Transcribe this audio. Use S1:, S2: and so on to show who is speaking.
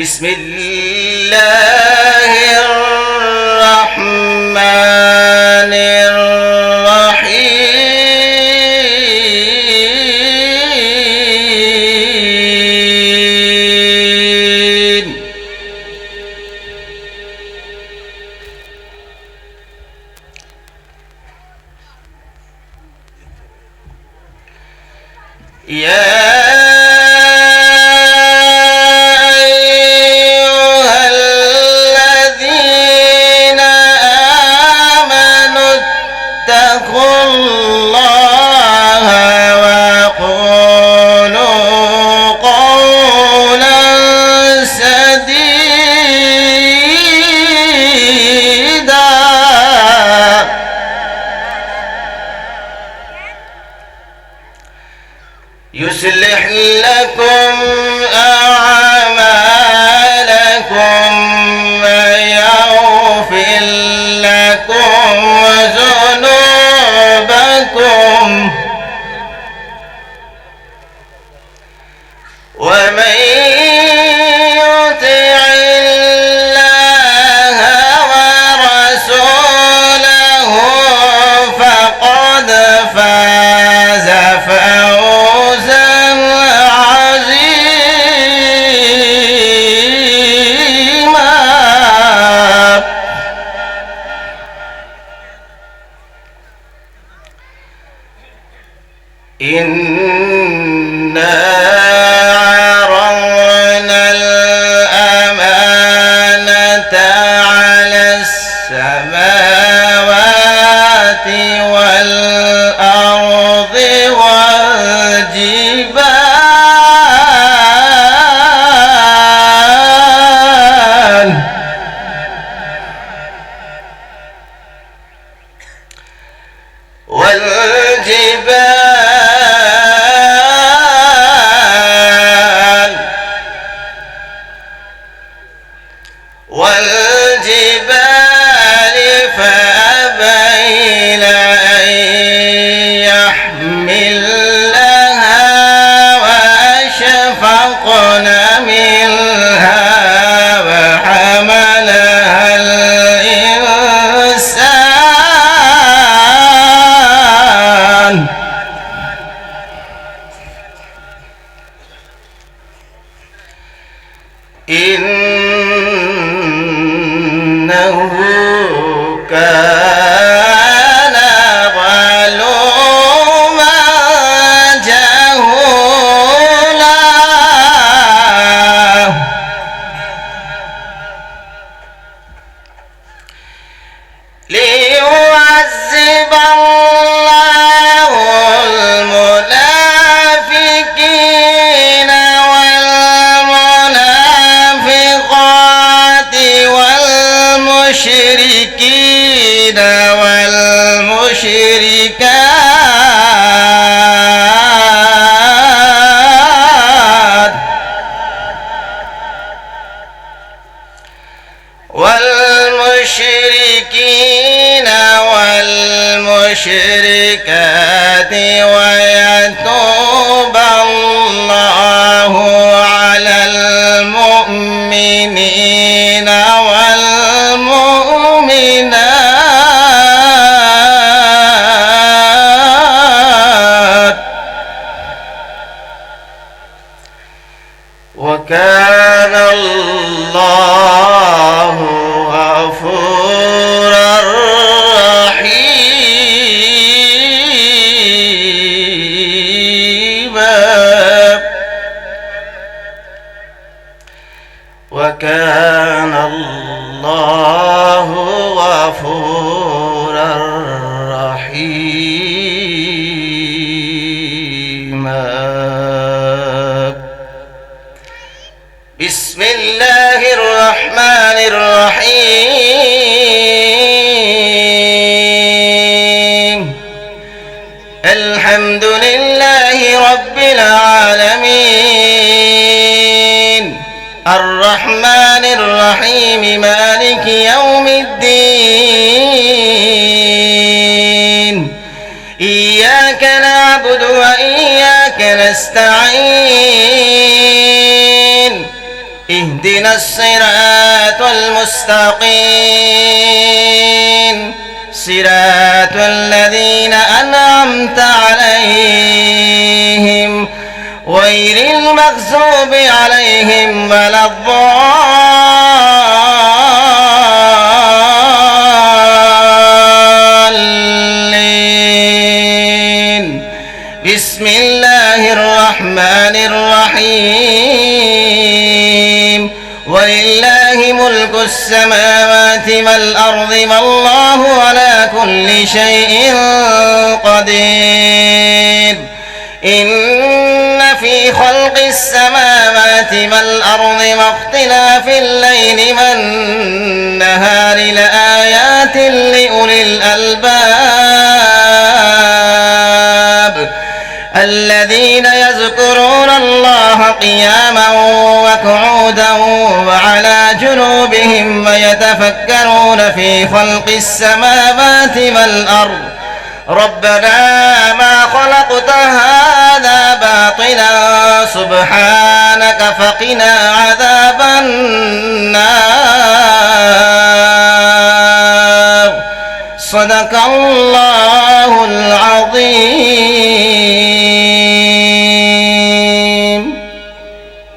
S1: بسم الله الرحمن الرحيم. يا يصلح لكم أعمالكم ويغفر لكم ذنوبكم ومن يطع الله ورسوله فقد فاز فوزا عظيما. إنا عرضنا الأمانة على السماوات والأرض والجبال فأبين أن يحملنها وأشفقن منها وحملها الإنسان إنه كان ظلوما جهولا. ليعذب الله المنافقين والمنافقات والمشركين والمشركات ويتوب الله على المؤمنين والمؤمنات وكان الله غفورا رحيما. وكان الله غفورا رحيما. بسم الله الرحمن الرحيم. الحمد لله رب العالمين الرحمن الرحيم مالك يوم الدين. إياك نعبد وإياك نستعين اهدنا الصراط المستقيم صراط الذين أنعمت عليهم غير المغضوب عليهم ولا الضالين. بسم الله الرحمن الرحيم. ولله ملك السماوات والأرض والله على كل شيء قدير. إن في خلق السماوات والأرض واختلاف الليل والنهار لآيات لأولي الألباب الذين يذكرون الله قياما وقعودا وعلى جنوبهم ويتفكرون في خلق السماوات والأرض ربنا ما خلقت هذا باطلا سبحانك فقنا عذاب النار. صدق الله العظيم.